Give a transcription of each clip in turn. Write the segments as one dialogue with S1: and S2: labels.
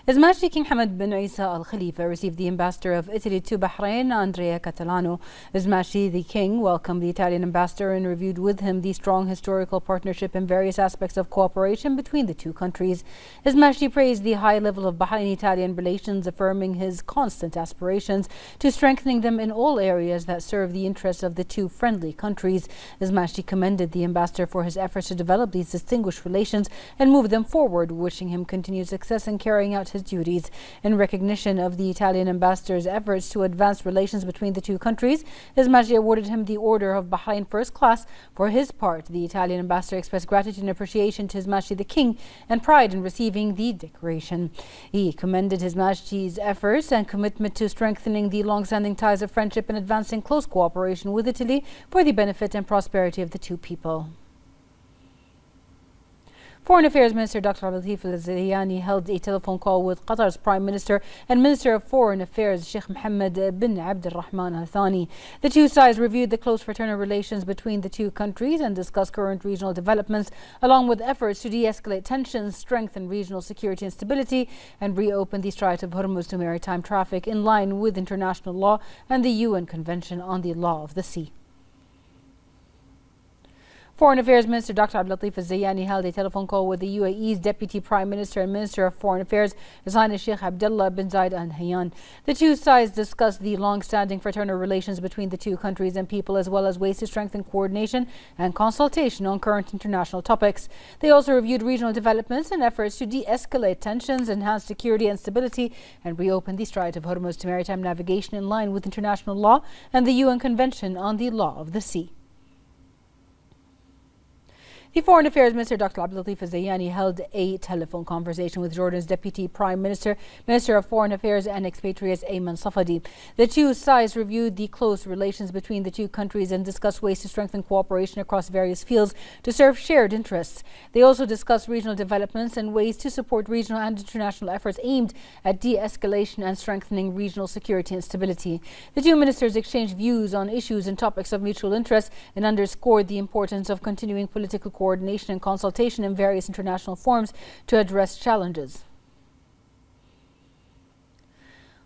S1: His Majesty King Hamad bin Isa Al Khalifa received the ambassador of Italy to Bahrain, Andrea Catalano. His Majesty the King welcomed the Italian ambassador and reviewed with him the strong historical partnership and various aspects of cooperation between the two countries. His Majesty praised the high level of Bahrain-Italian relations, affirming his constant aspirations to strengthening them in all areas that serve the interests of the two friendly countries. His Majesty commended the ambassador for his efforts to develop these distinguished relations and move them forward, wishing him continued success in carrying out his duties. In recognition of the Italian ambassador's efforts to advance relations between the two countries, His Majesty awarded him the Order of Bahrain First Class. For his part, the Italian ambassador expressed gratitude and appreciation to His Majesty the King and pride in receiving the decoration. He commended His Majesty's efforts and commitment to strengthening the long-standing ties of friendship and advancing close cooperation with Italy for the benefit and prosperity of the two people. Foreign Affairs Minister Dr. Abdulatif Al-Zayani held a telephone call with Qatar's Prime Minister and Minister of Foreign Affairs Sheikh Mohammed bin Abd al-Rahman Al Thani. The two sides reviewed the close fraternal relations between the two countries and discussed current regional developments, along with efforts to de-escalate tensions, strengthen regional security and stability, and reopen the Strait of Hormuz to maritime traffic in line with international law and the UN Convention on the Law of the Sea. Foreign Affairs Minister Dr. Abdulatif Al-Zayani held a telephone call with the UAE's Deputy Prime Minister and Minister of Foreign Affairs, His Highness Sheikh Abdullah bin Zayed Al Nahyan. The two sides discussed the long-standing fraternal relations between the two countries and people, as well as ways to strengthen coordination and consultation on current international topics. They also reviewed regional developments and efforts to de-escalate tensions, enhance security and stability, and reopen the Strait of Hormuz to maritime navigation in line with international law and the UN Convention on the Law of the Sea. The Foreign Affairs Minister Dr. Abdulatif Al-Zayani held a telephone conversation with Jordan's Deputy Prime Minister, Minister of Foreign Affairs and Expatriates Ayman Safadi. The two sides reviewed the close relations between the two countries and discussed ways to strengthen cooperation across various fields to serve shared interests. They also discussed regional developments and ways to support regional and international efforts aimed at de-escalation and strengthening regional security and stability. The two ministers exchanged views on issues and topics of mutual interest and underscored the importance of continuing political coordination and consultation in various international forums to address challenges.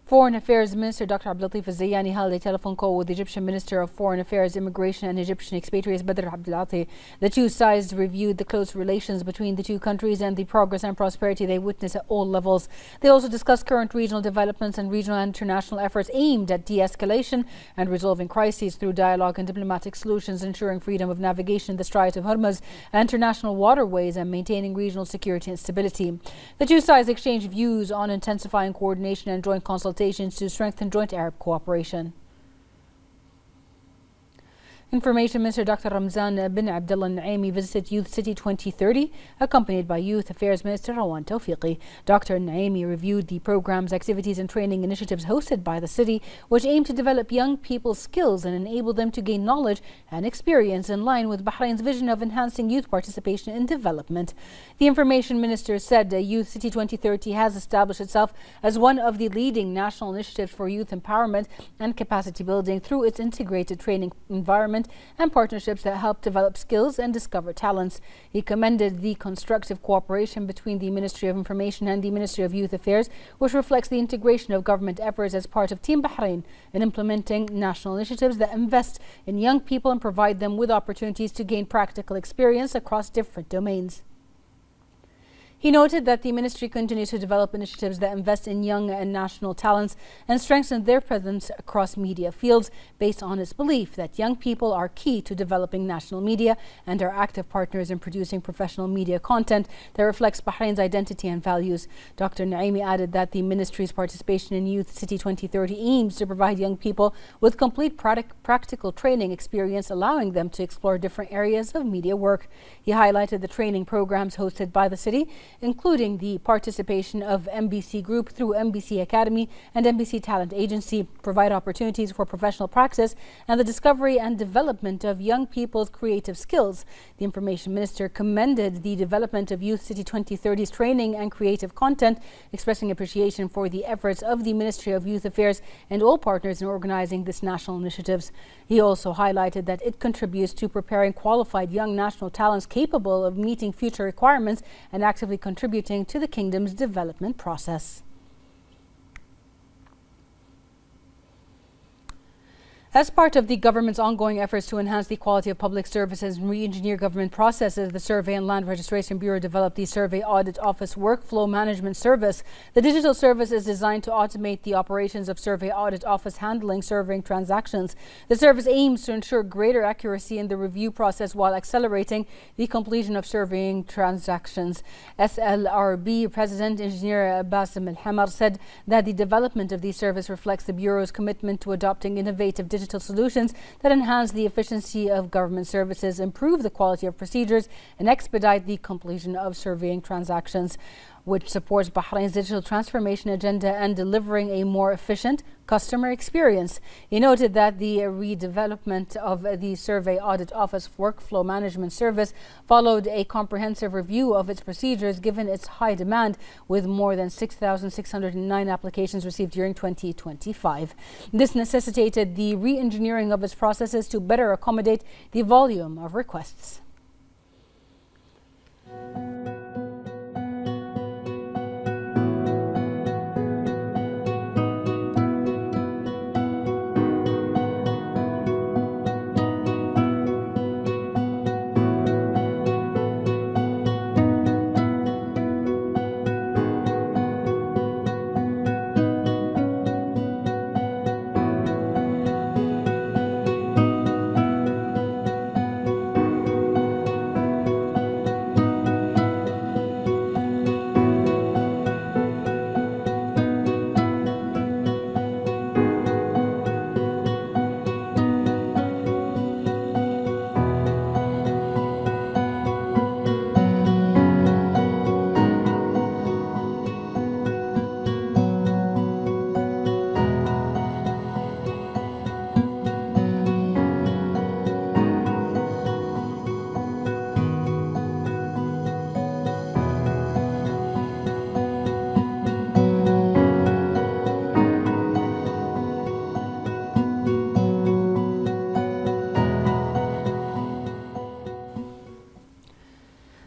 S1: Foreign Affairs Minister Dr. Abdulatif Al-Zayani held a telephone call with the Egyptian Minister of Foreign Affairs, Immigration and Egyptian Expatriates Badr Abdulati. The two sides reviewed the close relations between the two countries and the progress and prosperity they witness at all levels. They also discussed current regional developments and regional and international efforts aimed at de-escalation and resolving crises through dialogue and diplomatic solutions, ensuring freedom of navigation in the Strait of Hormuz and international waterways, and maintaining regional security and stability. The two sides exchanged views on intensifying coordination and joint consultation to strengthen joint Arab cooperation. Information Minister Dr. Ramzan bin Abdullah Naimi visited Youth City 2030, accompanied by Youth Affairs Minister Rawan Tawfiqi. Dr. Naimi reviewed the programs, activities and training initiatives hosted by the city, which aim to develop young people's skills and enable them to gain knowledge and experience in line with Bahrain's vision of enhancing youth participation in development. The Information Minister said Youth City 2030 has established itself as one of the leading national initiatives for youth empowerment and capacity building through its integrated training environment and partnerships that help develop skills and discover talents. He commended the constructive cooperation between the Ministry of Information and the Ministry of Youth Affairs, which reflects the integration of government efforts as part of Team Bahrain in implementing national initiatives that invest in young people and provide them with opportunities to gain practical experience across different domains. He noted that the ministry continues to develop initiatives that invest in young and national talents and strengthen their presence across media fields, based on its belief that young people are key to developing national media and are active partners in producing professional media content that reflects Bahrain's identity and values. Dr. Naimi added that the ministry's participation in Youth City 2030 aims to provide young people with complete practical training experience, allowing them to explore different areas of media work. He highlighted the training programs hosted by the city, including the participation of MBC Group through MBC Academy and MBC Talent Agency, provide opportunities for professional practice and the discovery and development of young people's creative skills. The Information Minister commended the development of Youth City 2030's training and creative content, expressing appreciation for the efforts of the Ministry of Youth Affairs and all partners in organizing this national initiatives. He also highlighted that it contributes to preparing qualified young national talents capable of meeting future requirements and actively contributing to the kingdom's development process. As part of the government's ongoing efforts to enhance the quality of public services and re-engineer government processes, the Survey and Land Registration Bureau developed the Survey Audit Office Workflow Management Service. The digital service is designed to automate the operations of Survey Audit Office handling surveying transactions. The service aims to ensure greater accuracy in the review process while accelerating the completion of surveying transactions. SLRB President Engineer Basim Al-Hamar said that the development of the service reflects the Bureau's commitment to adopting innovative digital solutions that enhance the efficiency of government services, improve the quality of procedures, and expedite the completion of surveying transactions, which supports Bahrain's digital transformation agenda and delivering a more efficient customer experience. He noted that the redevelopment of the Survey Audit Office Workflow Management Service followed a comprehensive review of its procedures given its high demand, with more than 6,609 applications received during 2025. This necessitated the re-engineering of its processes to better accommodate the volume of requests.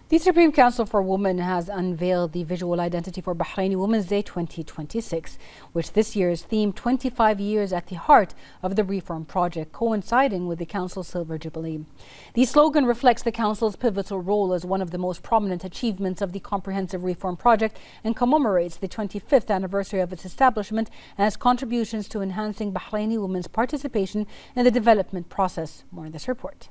S1: The Supreme Council for Women has unveiled the visual identity for Bahraini Women's Day 2026, which this year is themed 25 years at the heart of the reform project, coinciding with the Council's Silver Jubilee. The slogan reflects the Council's pivotal role as one of the most prominent achievements of the comprehensive reform project and commemorates the 25th anniversary of its establishment and its contributions to enhancing Bahraini women's participation in the development process. More in this report.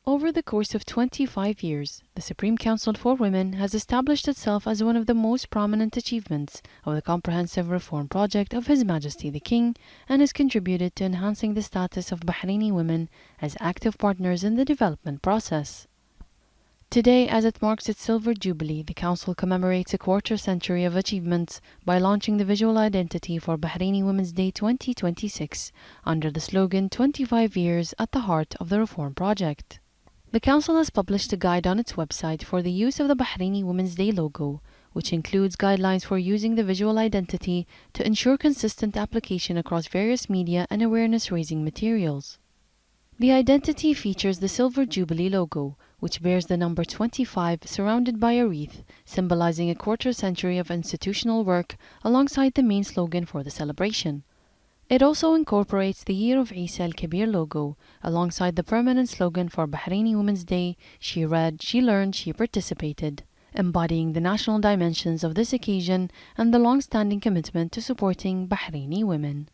S2: Over the course of 25 years, the Supreme Council for Women has established itself as one of the most prominent achievements of the comprehensive reform project of His Majesty the King, and has contributed to enhancing the status of Bahraini women as active partners in the development process. Today, as it marks its Silver Jubilee, the Council commemorates a quarter-century of achievements by launching the visual identity for Bahraini Women's Day 2026 under the slogan 25 years at the heart of the reform project. The Council has published a guide on its website for the use of the Bahraini Women's Day logo, which includes guidelines for using the visual identity to ensure consistent application across various media and awareness-raising materials. The identity features the Silver Jubilee logo, which bears the number 25 surrounded by a wreath, symbolizing a quarter-century of institutional work alongside the main slogan for the celebration. It also incorporates the Year of Isa al-Kabir logo, alongside the permanent slogan for Bahraini Women's Day, She Read, She Learned, She Participated, embodying the national dimensions of this occasion and the long-standing commitment to supporting Bahraini women.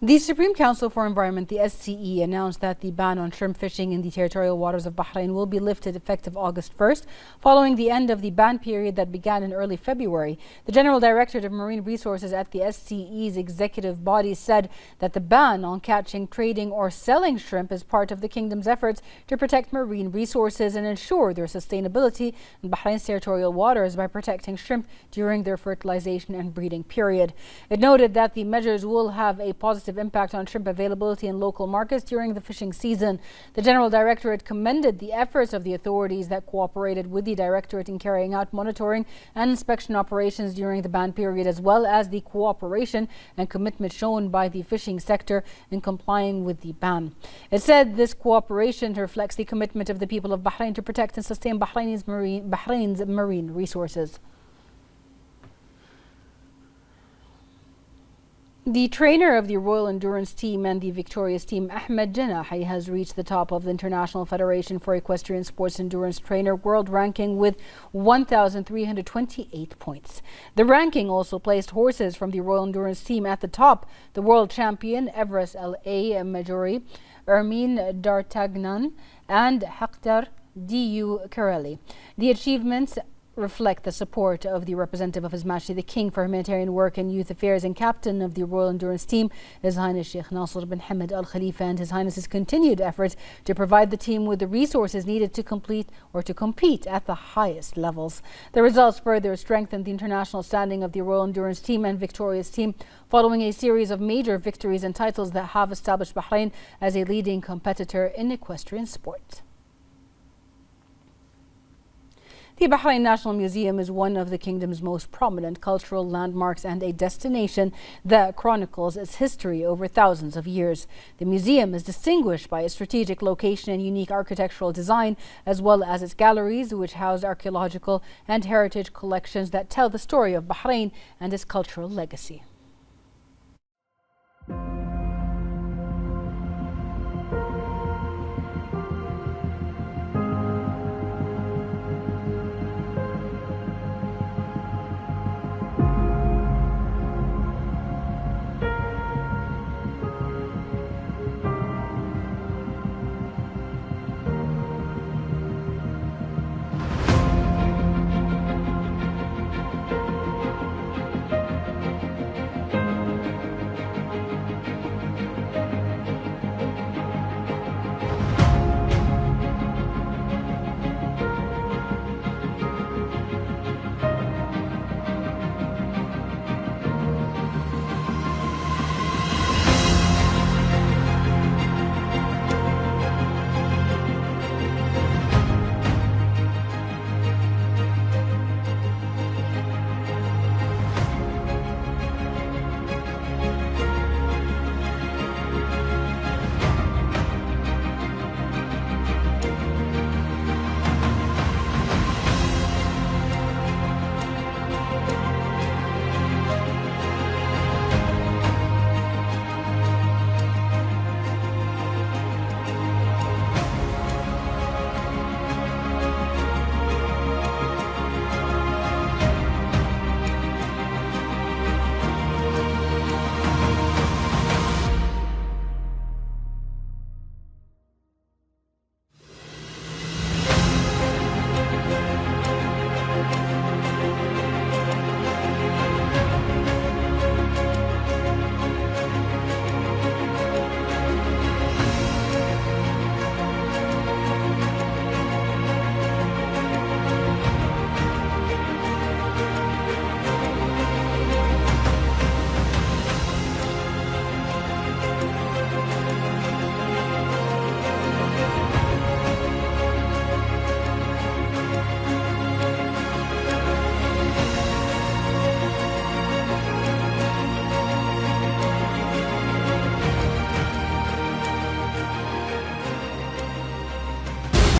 S1: The Supreme Council for Environment, the SCE, announced that the ban on shrimp fishing in the territorial waters of Bahrain will be lifted effective August 1st, following the end of the ban period that began in early February. The General Directorate of Marine Resources at the SCE's executive body said that the ban on catching, trading or selling shrimp is part of the Kingdom's efforts to protect marine resources and ensure their sustainability in Bahrain's territorial waters by protecting shrimp during their fertilization and breeding period. It noted that the measures will have a positive impact on shrimp availability in local markets during the fishing season. The General Directorate commended the efforts of the authorities that cooperated with the Directorate in carrying out monitoring and inspection operations during the ban period, as well as the cooperation and commitment shown by the fishing sector in complying with the ban. It said this cooperation reflects the commitment of the people of Bahrain to protect and sustain Bahrain's marine resources. The trainer of the Royal Endurance Team and the victorious team, Ahmed Janahi, has reached the top of the International Federation for Equestrian Sports Endurance Trainer World Ranking with 1,328 points. The ranking also placed horses from the Royal Endurance Team at the top: the world champion Everest L.A. Majori, Ermine D'Artagnan, and Hector D.U. Carelli. The achievements reflect the support of the representative of His Majesty the King for Humanitarian Work and Youth Affairs and captain of the Royal Endurance Team, His Highness Sheikh Nasser bin Hamad Al Khalifa, and His Highness's continued efforts to provide the team with the resources needed to complete or to compete at the highest levels. The results further strengthened the international standing of the Royal Endurance Team and victorious team, following a series of major victories and titles that have established Bahrain as a leading competitor in equestrian sport. The Bahrain National Museum is one of the kingdom's most prominent cultural landmarks and a destination that chronicles its history over thousands of years. The museum is distinguished by its strategic location and unique architectural design, as well as its galleries, which house archaeological and heritage collections that tell the story of Bahrain and its cultural legacy.